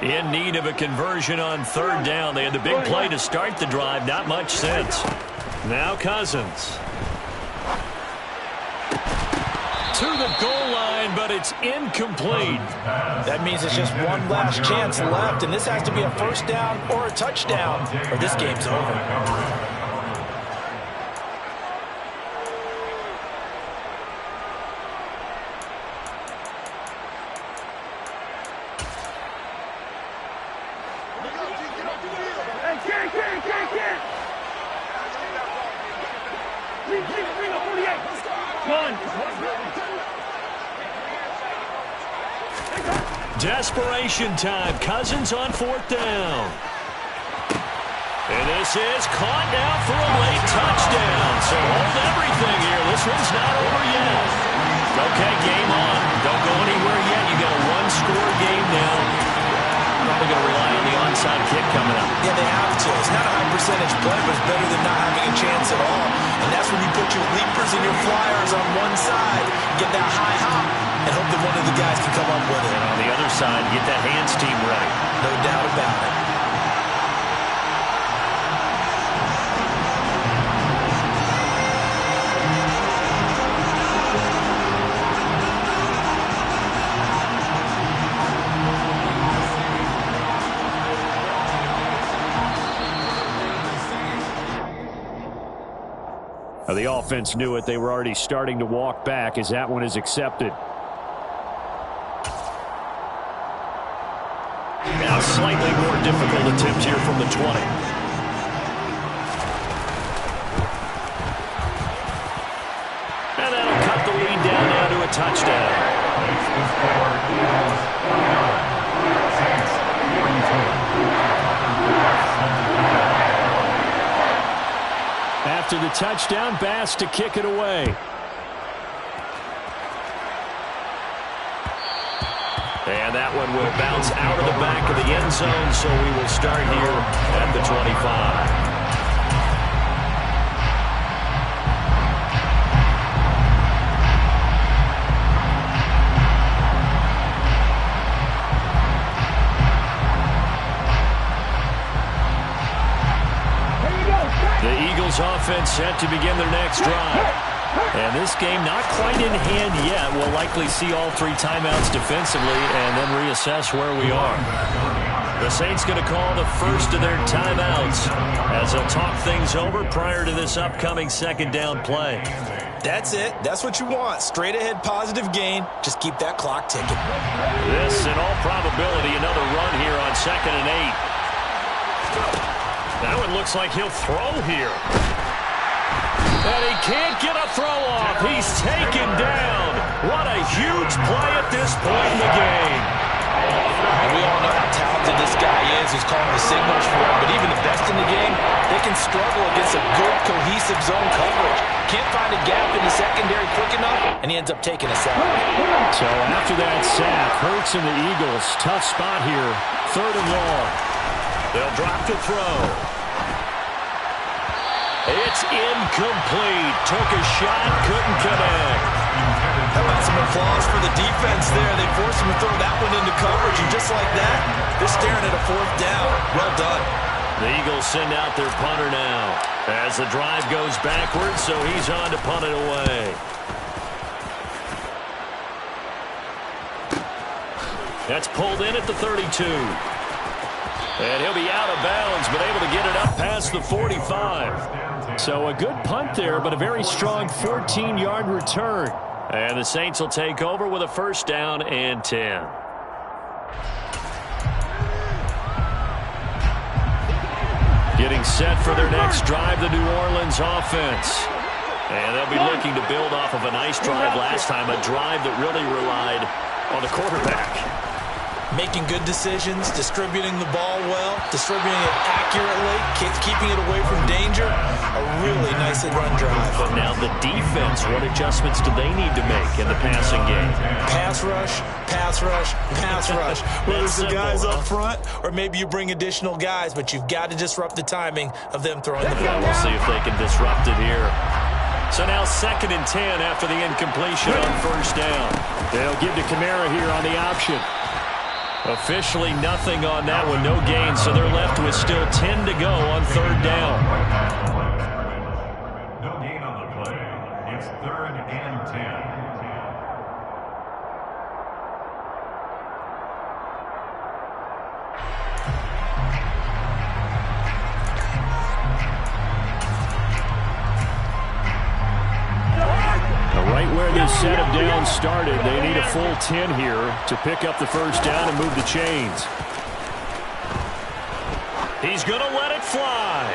In need of a conversion on 3rd down. They had the big play to start the drive. Not much sense. Now Cousins. To the goal line, but it's incomplete. That means it's just one last chance left, and this has to be a first down or a touchdown, or this game's over. Desperation time. Cousins on 4th down. And this is caught now for a late touchdown. So hold everything here. This one's not over yet. Okay, game on. Don't go anywhere yet. You got a one-score game now. Probably going to rely on the onside kick coming up. Yeah, they have to. It's not a high percentage play, but it's better than not having a chance at all. And that's when you put your leapers and your flyers on one side, get that high hop, and hope that one of the guys can come up with it. And on the other side, get that hands team ready. No doubt about it. The offense knew it. They were already starting to walk back as that one is accepted. Now slightly more difficult attempt here from the 20. And that'll cut the lead down now to a touchdown. After the touchdown, Bass to kick it away. And that one will bounce out of the back of the end zone, so we will start here at the 25. The Eagles offense set to begin their next drive. And this game not quite in hand yet. We'll likely see all 3 timeouts defensively and then reassess where we are. The Saints going to call the first of their timeouts as they'll talk things over prior to this upcoming second down play. That's it. That's what you want. Straight ahead positive gain. Just keep that clock ticking. This, in all probability, another run here on 2nd and 8. That one looks like he'll throw here. And he can't get a throw off. He's taken down. What a huge play at this point in the game. And we all know how talented this guy is who's calling the signals for him. But even the best in the game, they can struggle against a good, cohesive zone coverage. Can't find a gap in the secondary quick enough, and he ends up taking a sack. So after that sack, Hurts and the Eagles, tough spot here. 3rd and long. They'll drop to throw. It's incomplete. Took a shot, couldn't connect. How about some applause for the defense there? They forced him to throw that one into coverage, and just like that, they're staring at a 4th down. Well done. The Eagles send out their punter now as the drive goes backwards, so he's on to punt it away. That's pulled in at the 32. And he'll be out of bounds, but able to get it up past the 45. So a good punt there, but a very strong 14-yard return. And the Saints will take over with a 1st down and 10. Getting set for their next drive, the New Orleans offense. And they'll be looking to build off of a nice drive last time, a drive that really relied on the quarterback. Making good decisions, distributing the ball well, distributing it accurately, keeping it away from danger. A really nicely run drive. But now the defense, what adjustments do they need to make in the passing game? Pass rush, pass rush, pass rush. Whether it's the guys up front or maybe you bring additional guys, but you've got to disrupt the timing of them throwing the ball. We'll see if they can disrupt it here. So now 2nd and 10 after the incompletion on 1st down. They'll give to Kamara here on the option. Officially nothing on that one, no gain, so they're left with still 10 to go on 3rd down. No gain on the play. It's 3rd and 10. Right where this set of downs started, they need a full 10 here to pick up the 1st down and move the chains. He's going to let it fly.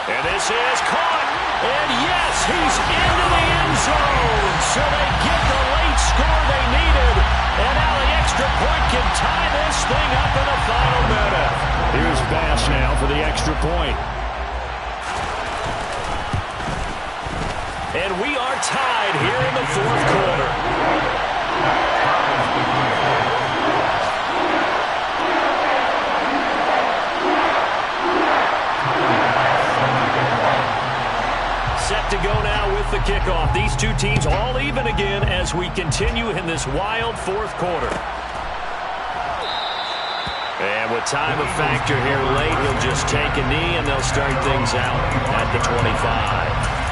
And this is caught. And yes, he's into the end zone. So they get the late score they needed. And now the extra point can tie this thing up in the final minute. Here's Bass now for the extra point. And we are tied here in the 4th quarter. Set to go now with the kickoff. These two teams all even again as we continue in this wild 4th quarter. And with time of factor here late, he'll just take a knee and they'll start things out at the 25.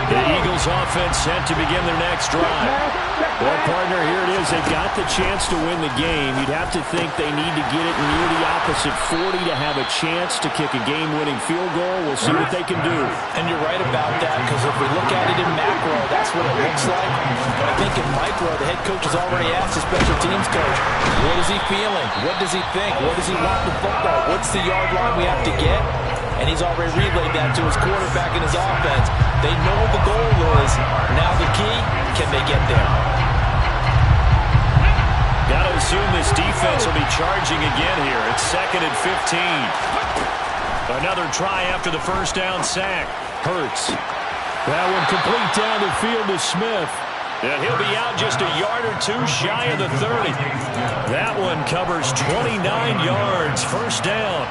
The Eagles offense set to begin their next drive. Well, partner, here it is. They got the chance to win the game. You'd have to think they need to get it near the opposite 40 to have a chance to kick a game-winning field goal. We'll see what they can do. And you're right about that, because if we look at it in macro, that's what it looks like. But I think in micro, the head coach has already asked the special teams coach, what is he feeling? What does he think? What does he want with football? What's the yard line we have to get? And he's already relayed that to his quarterback and his offense. They know what the goal is. Now the key, can they get there? Got to assume this defense will be charging again here. It's 2nd and 15. Another try after the first down sack. Hurts. That one complete down the field to Smith. And he'll be out just a yard or two shy of the 30. That one covers 29 yards. First down.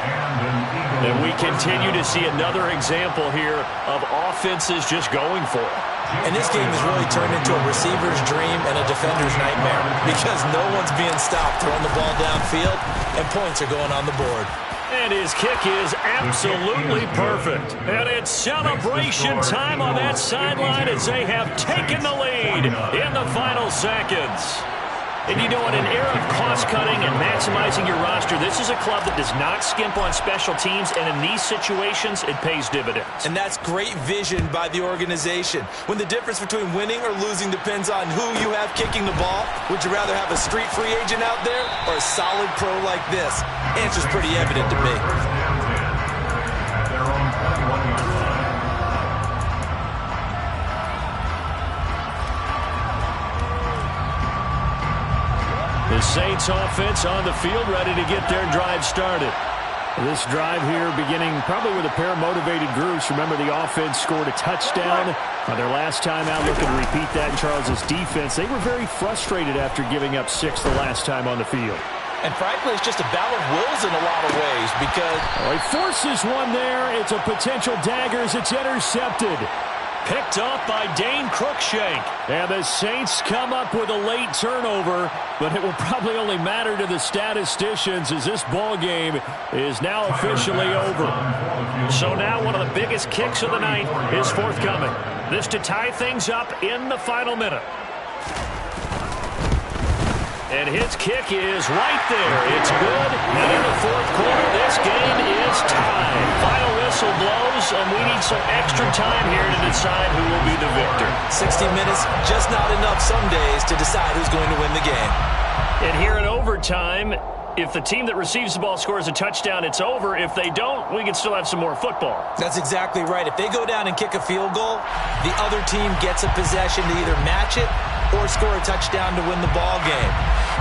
And we continue to see another example here of offenses just going for it. And this game has really turned into a receiver's dream and a defender's nightmare, because no one's being stopped throwing the ball downfield, and points are going on the board. And his kick is absolutely perfect. And it's celebration time on that sideline as they have taken the lead in the final seconds. And you know, in an era of cost-cutting and maximizing your roster, this is a club that does not skimp on special teams, and in these situations, it pays dividends. And that's great vision by the organization. When the difference between winning or losing depends on who you have kicking the ball, would you rather have a street free agent out there or a solid pro like this? Answer's pretty evident to me. The Saints offense on the field, ready to get their drive started. This drive here beginning probably with a pair of motivated groups. Remember, the offense scored a touchdown on their last time out. Looking to repeat that in Charles's defense. They were very frustrated after giving up 6 the last time on the field. And frankly, it's just a battle of wills in a lot of ways, because he forces one there. It's a potential dagger as it's intercepted. Picked up by Dane Cruikshank. And the Saints come up with a late turnover, but it will probably only matter to the statisticians as this ball game is now officially over. So now one of the biggest kicks of the night is forthcoming. This to tie things up in the final minute. And his kick is right there. It's good. And in the fourth quarter, this game is tied. Final whistle blows, and we need some extra time here to decide who will be the victor. 60 minutes, just not enough some days to decide who's going to win the game. And here in overtime, if the team that receives the ball scores a touchdown, it's over. If they don't, we can still have some more football. That's exactly right. If they go down and kick a field goal, the other team gets a possession to either match it or score a touchdown to win the ball game.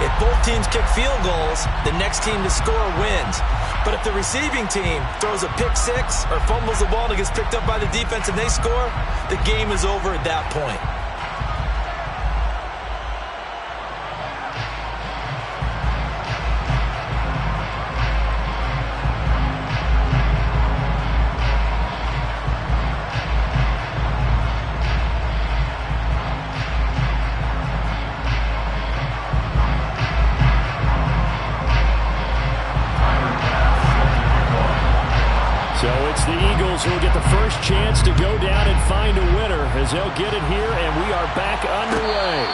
If both teams kick field goals, the next team to score wins. But if the receiving team throws a pick six or fumbles the ball and it gets picked up by the defense and they score, the game is over at that point. The Eagles will get the first chance to go down and find a winner as they'll get it here, and we are back underway.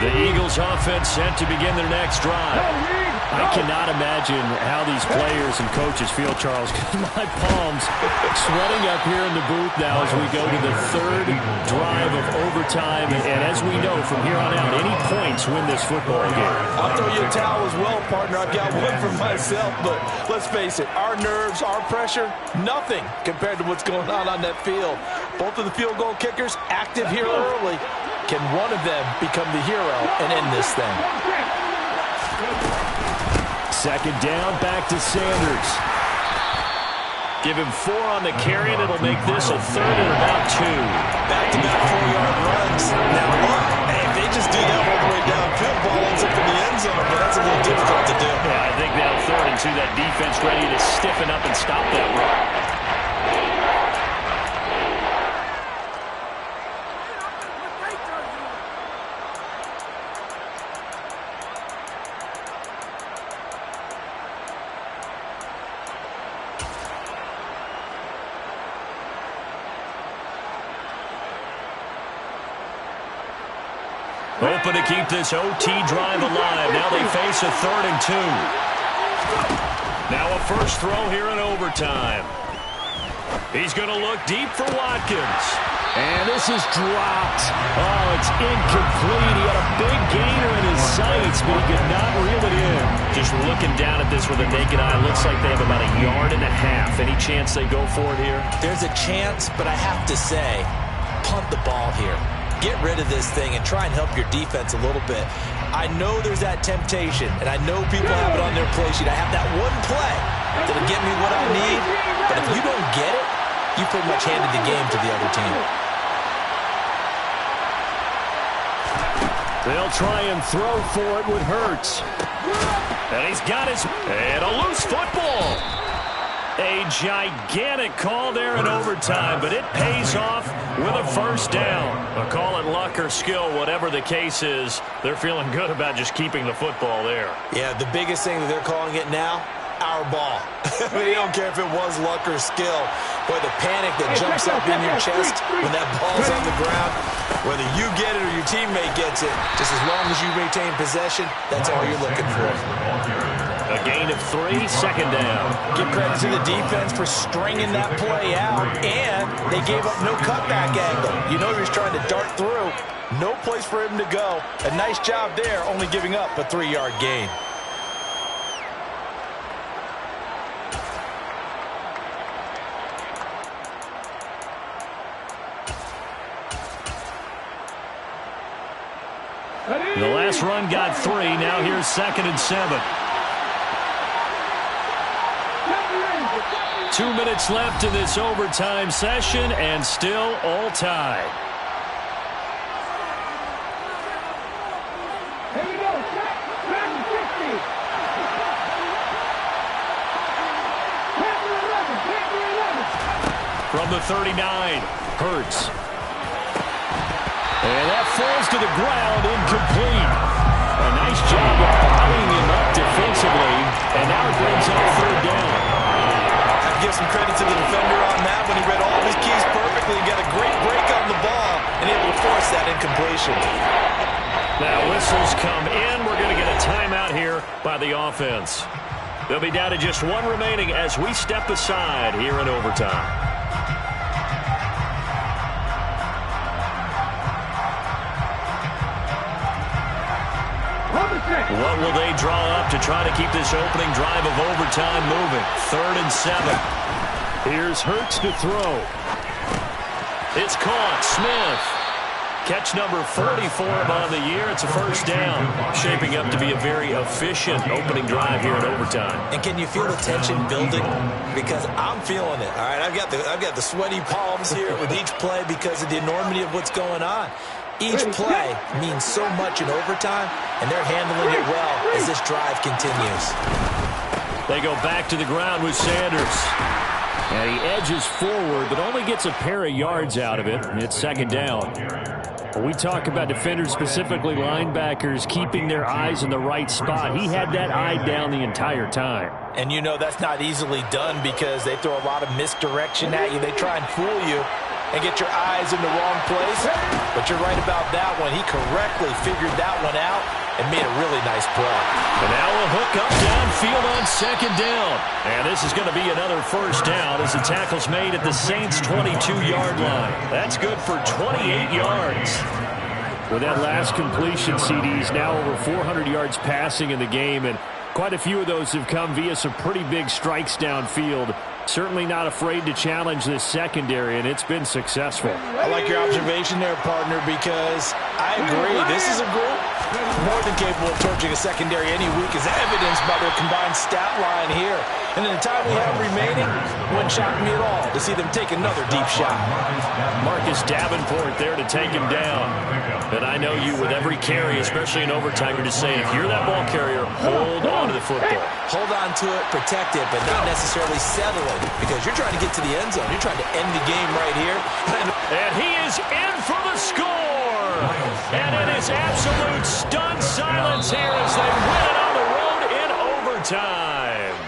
The Eagles offense set to begin their next drive. I cannot imagine how these players and coaches feel, Charles, because my palms sweating up here in the booth now as we go to the third drive of overtime. And as we know, from here on out, any points win this football game. I'll throw you a towel as well, partner. I've got one for myself, but let's face it, our nerves, our pressure, nothing compared to what's going on that field. Both of the field goal kickers active here early. Can one of them become the hero and end this thing? Second down, back to Sanders. Give him 4 on the carry, and it'll make this a third and about 2. Back-to-back 4-yard runs. Now what? Hey, if they just do that all the way downfield, ball ends up in the end zone, but that's a little difficult to do. Yeah, I think now 3rd and 2, that defense ready to stiffen up and stop that run. Hoping to keep this OT drive alive. Now they face a 3rd and 2. Now a first throw here in overtime. He's going to look deep for Watkins. And this is dropped. Oh, it's incomplete. He had a big gainer in his sights, but he could not reel it in. Just looking down at this with a naked eye, looks like they have about 1.5 yards. Any chance they go for it here? There's a chance, but I have to say, punt the ball here. Get rid of this thing and try and help your defense a little bit. I know there's that temptation, and I know people have it on their play sheet. I have that one play that'll get me what I need, but if you don't get it, you pretty much handed the game to the other team. They'll try and throw for it with Hurts. And he's got his... And a loose football. A gigantic call there in overtime, but it pays off with a first down. Call it luck or skill, whatever the case is. They're feeling good about just keeping the football there. Yeah, the biggest thing that they're calling it now, our ball. They don't care if it was luck or skill. Boy, the panic that jumps up in your chest when that ball's on the ground, whether you get it or your teammate gets it, just as long as you retain possession, that's all you're looking for. A gain of 3, second down. Give credit to the defense for stringing that play out, and they gave up no cutback angle. You know he was trying to dart through. No place for him to go. A nice job there, only giving up a 3-yard gain. The last run got 3. Now here's 2nd and 7. 2 minutes left in this overtime session, and still all tied. Here we go. Madden 60. From the 39, Hurts. And that falls to the ground, incomplete. A nice job of buying him up defensively, and now it brings up 3rd down. I'd give some credit to the defender on that when he read all of his keys perfectly and got a great break on the ball and able to force that incompletion. Now whistles come in. We're going to get a timeout here by the offense. They'll be down to just 1 remaining as we step aside here in overtime. What will they draw up to try to keep this opening drive of overtime moving? 3rd and 7. Here's Hurts to throw. It's caught. Smith. Catch number 40 for him on the year. It's a first down. Shaping up to be a very efficient opening drive here in overtime. And can you feel the tension building? Because I'm feeling it. All right, I've got the sweaty palms here with each play because of the enormity of what's going on. Each play means so much in overtime, and they're handling it well as this drive continues. They go back to the ground with Sanders. And he edges forward, but only gets a pair of yards out of it. It's 2nd down. When we talk about defenders, specifically linebackers, keeping their eyes in the right spot, he had that eye down the entire time. And you know that's not easily done because they throw a lot of misdirection at you. They try and fool you and get your eyes in the wrong place. But you're right about that one. He correctly figured that one out and made a really nice play. And now a hook up downfield on 2nd down. And this is going to be another first down as the tackle's made at the Saints' 22-yard line. That's good for 28 yards. With that last completion, CD's now over 400 yards passing in the game, and quite a few of those have come via some pretty big strikes downfield. Certainly not afraid to challenge this secondary, and it's been successful. I like your observation there, partner, because I agree. This is a group more than capable of torching a secondary any week, as evidenced by their combined stat line here. And in the time we have remaining, wouldn't shock me at all to see them take another deep shot. Marcus Davenport there to take him down. And I know you, with every carry, especially in overtime, you're just saying, if you're that ball carrier, hold on to the football. Hold on to it, protect it, but not necessarily settle it, because you're trying to get to the end zone. You're trying to end the game right here. And he is in for the score. And it is absolute stunned silence here as they win it on the road in overtime.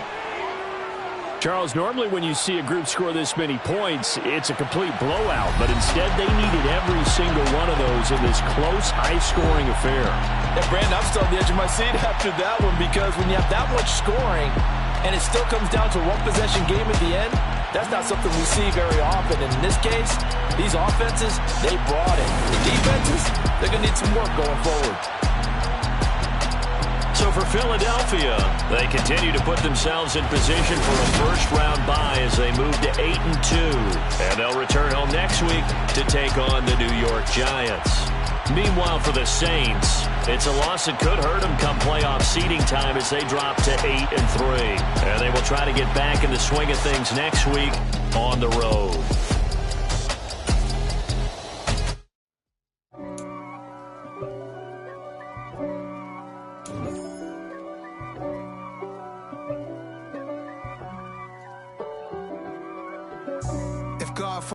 Charles, normally when you see a group score this many points, it's a complete blowout. But instead, they needed every single one of those in this close, high-scoring affair. Yeah, Brandon, I'm still on the edge of my seat after that one because when you have that much scoring and it still comes down to a one-possession game at the end, that's not something we see very often. And in this case, these offenses, they brought it. The defenses, they're going to need some work going forward. So for Philadelphia, they continue to put themselves in position for a first-round bye as they move to 8-2. And they'll return home next week to take on the New York Giants. Meanwhile, for the Saints, it's a loss that could hurt them come playoff seeding time as they drop to 8-3. And they will try to get back in the swing of things next week on the road.